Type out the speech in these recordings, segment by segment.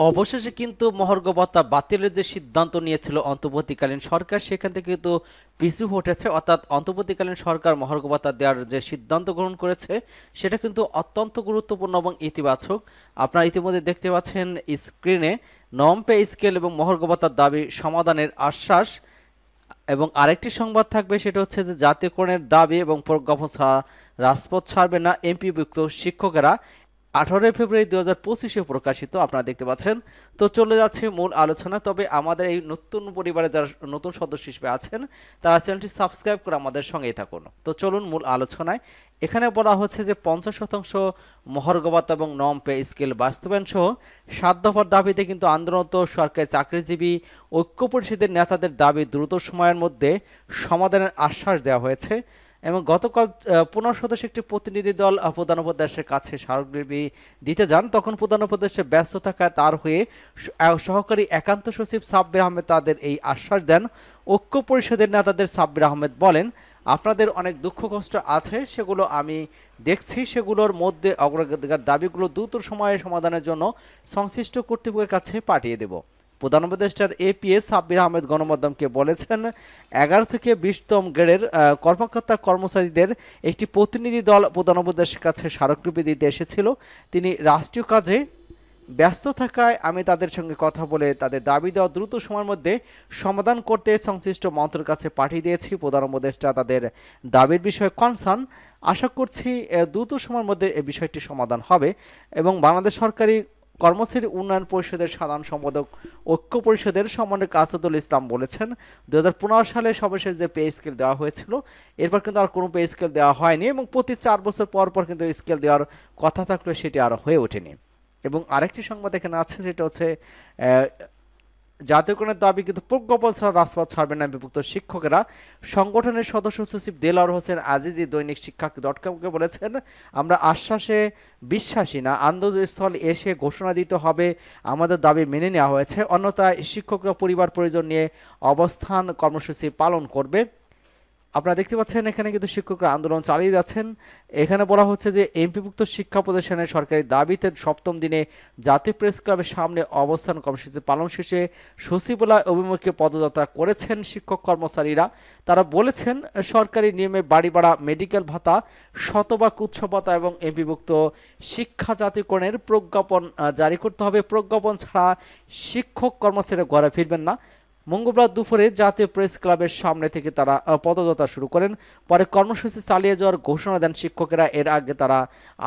অবশেষে কিন্তু মহার্ঘ ভাতা বাতিলের যে সিদ্ধান্ত নিয়েছিল অন্তর্বর্তীকালীন সরকার, সেখান থেকে কিন্তু পিছু হটেছে। অর্থাৎ অন্তর্বর্তীকালীন সরকার মহার্ঘ ভাতা দেওয়ার যে সিদ্ধান্ত গ্রহণ করেছে সেটা কিন্তু অত্যন্ত গুরুত্বপূর্ণ এবং ইতিবাচক। আপনারা ইতিমধ্যে দেখতে পাচ্ছেন স্ক্রিনে, নম পে স্কেল এবং মহার্ঘ ভাতার দাবি সমাধানের আশ্বাস। এবং আরেকটি সংবাদ থাকবে, সেটা হচ্ছে যে জাতীয়করণের দাবি এবং প্রজ্ঞাপন ছাড়া রাজপথ ছাড়বে না এমপিভুক্ত শিক্ষকেরা। 18 ফেব্রুয়ারি 2025-এ প্রকাশিত, আপনারা দেখতে পাচ্ছেন। তো চলে যাচ্ছে মূল আলোচনা। তবে আমাদের এই নতুন পরিবারে যারা নতুন সদস্য হিসেবে আছেন, তারা চ্যানেলটি সাবস্ক্রাইব করে আমাদের সঙ্গেই থাকুন। তো চলুন মূল আলোচনায়। এখানে বলা হচ্ছে যে 50% মহার্ঘ ভাতা এবং নম পে স্কেল বাস্তবায়ন সহ 7 দফার দাবিতে কিন্তু আন্দোলনরত সরকারি চাকরিজীবী ঐক্য পরিষদের নেতাদের দাবি দ্রুত সময়ের মধ্যে সমাধানের আশ্বাস দেওয়া হয়েছে। এবং গতকাল 15 সদস্য একটি প্রতিনিধি দল প্রধান উপদেষ্টার কাছে স্মারকলিপি দিতে যান। তখন প্রধান উপদেষ্টা ব্যস্ত থাকায় তার হয়ে সহকারী একান্ত সচিব সাব্বির আহমেদ তাদের এই আশ্বাস দেন। ঐক্য পরিষদের নেতাদের সাব্বির আহমেদ বলেন, আপনাদের অনেক দুঃখ কষ্ট আছে, সেগুলো আমি দেখছি। সেগুলোর মধ্যে অগ্রাধিকার দাবিগুলো দ্রুত সময়ে সমাধানের জন্য সংশ্লিষ্ট কর্তৃপক্ষের কাছে পাঠিয়ে দেব। প্রধান উপদেষ্টার এপিএস সাব্বির আহমেদ গণমাধ্যমকে বলেছেন, 11 থেকে 20তম গ্রেডের কর্মকর্তা কর্মচারীদের একটি প্রতিনিধি দল প্রধান উপদেষ্টার কাছে স্মারকলিপি দিতে এসেছিল। তিনি রাষ্ট্রীয় কাজে ব্যস্ত থাকায় আমি তাদের সঙ্গে কথা বলে তাদের দাবি দেওয়া দ্রুত সময়ের মধ্যে সমাধান করতে সংশ্লিষ্ট মন্ত্রীর কাছে পাঠিয়ে দিয়েছি। প্রধান উপদেষ্টা তাদের দাবির বিষয়ে কনসার্ন। আশা করছি দ্রুত সময়ের মধ্যে এই বিষয়টি সমাধান হবে। এবং বাংলাদেশ সরকারি কর্মচারী উন্নয়ন পরিষদের সাধারণ সম্পাদক ঐক্য পরিষদের সমন্বয়ক আসাদুল ইসলাম বলেছেন, 2015 সালে সর্বশেষ যে পে স্কেল দেওয়া হয়েছিল, এরপর কিন্তু আর কোনো পে স্কেল দেওয়া হয়নি এবং প্রতি 4 বছর পর পর কিন্তু স্কেল দেওয়ার কথা থাকলে সেটি আর হয়ে ওঠেনি। এবং আরেকটি সংবাদ এখানে আছে, যেটা হচ্ছে জাতীয়করণের দাবি কিন্তু প্রজ্ঞাপন ছাড়া রাজপথ ছাড়বে না বিভক্ত শিক্ষকেরা। সংগঠনের সদস্য সচিব দেলাওয়ার হোসেন আজিজি দৈনিক শিক্ষা .com-কে বলেছেন, আমরা আশ্বাসে বিশ্বাসী না, আন্দোলনস্থল এসে ঘোষণা দিতে হবে আমাদের দাবি মেনে নেওয়া হয়েছে, অন্যথায় শিক্ষকরা পরিবার পরিজন নিয়ে অবস্থান কর্মসূচি পালন করবে। আপনারা দেখতে পাচ্ছেন এখানে কিন্তু শিক্ষকরা আন্দোলন চালিয়ে যাচ্ছেন। এখানে বলা হচ্ছে যে এমপিভুক্ত শিক্ষা প্রতিষ্ঠানের সরকারি দাবিতে 7ম দিনে জাতীয় প্রেস ক্লাবের সামনে অবস্থান কর্মসূচি পালন শেষে সচিবালয় অভিমুখে পদযাত্রা করেছেন শিক্ষক কর্মচারীরা। তারা বলেছেন, সরকারি নিয়মে বাড়ি ভাড়া, মেডিকেল ভাতা, শতভাগ উৎসব ভাতা এবং এমপিভুক্ত শিক্ষা জাতীয়করণের প্রজ্ঞাপন জারি করতে হবে। প্রজ্ঞাপন ছাড়া শিক্ষক কর্মচারীরা ঘরে ফিরবেন না। মঙ্গলবার দুপুরে জাতীয় প্রেস ক্লাবের সামনে থেকে তারা পদযাত্রা শুরু করেন। পরে কর্মসূচি চালিয়ে যাওয়ার ঘোষণা দেন শিক্ষকেরা। এর আগে তারা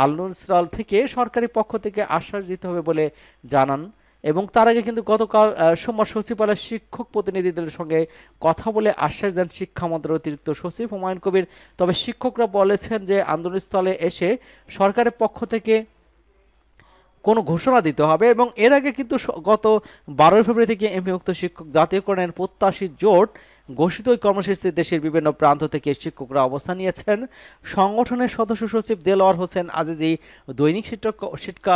আল-নুসরাল থেকে সরকারি পক্ষ থেকে আশ্বাস দিতে হবে বলে জানান। এবং তার আগে কিন্তু গতকাল সোমবার সচিবালয়ের শিক্ষক প্রতিনিধিদের সঙ্গে কথা বলে আশ্বাস দেন শিক্ষা মন্ত্রণালয়ের অতিরিক্ত সচিব হুমায়ুন কবির। তবে শিক্ষকরা বলেছেন যে আন্দোলনস্থলে এসে সরকারের পক্ষ থেকে কোনো ঘোষণা দিতে হবে। এবং এর আগে কিন্তু গত 12 ফেব্রুয়ারি থেকে এমপিভুক্ত শিক্ষক জাতীয়করণের প্রত্যাশী জোট ঘোষিত ওই কর্মসূচিতে দেশের বিভিন্ন প্রান্ত থেকে শিক্ষকরা অবস্থান নিয়েছেন। সংগঠনের সদস্য সচিব দেলোয়ার হোসেন আজিজি দৈনিক শিক্ষা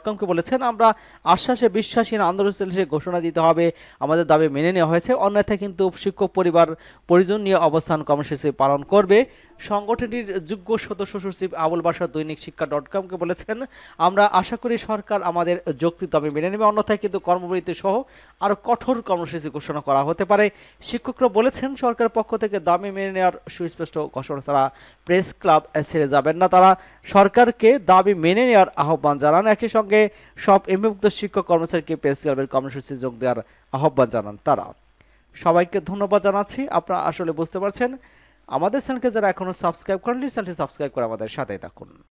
.com-কে বলেছেন, আমরা আশ্বাসে বিশ্বাসীন, আন্দোলন চলছে, ঘোষণা দিতে হবে আমাদের দাবি মেনে নেওয়া হয়েছে, অন্যথায় কিন্তু শিক্ষক পরিবার পরিজন নিয়ে অবস্থান কর্মসূচি পালন করবে। সংগঠনটির যোগ্য সদস্য সচিব আবুল বাশার দৈনিক শিক্ষা .com-কে বলেছেন, আমরা আশা করি সরকার আমাদের যৌক্তিক দাবি মেনে নেবে, অন্যথায় কিন্তু কর্মবিরতি সহ আরও কঠোর কর্মসূচি ঘোষণা করা হতে পারে। শিক্ষকরা বলেছেন, সরকারের পক্ষ থেকে দাবি মেনে নেওয়ার সুস্পষ্ট ঘোষণা ছাড়া প্রেস ক্লাব ছেড়ে যাবেন না। তারা সরকারকে দাবি মেনে নেওয়ার আহ্বান জানান। একই সঙ্গে সব এমপিভুক্ত শিক্ষক কর্মচারীকে প্রেস ক্লাবের কর্মসূচি যোগ দেওয়ার আহ্বান জানান তারা। সবাইকে ধন্যবাদ জানাচ্ছি। আপনারা আসলে বুঝতে পারছেন, আমাদের চ্যানেলকে যারা এখনো সাবস্ক্রাইব করেননি, চ্যানেলটি সাবস্ক্রাইব করে আমাদের সাথেই থাকুন।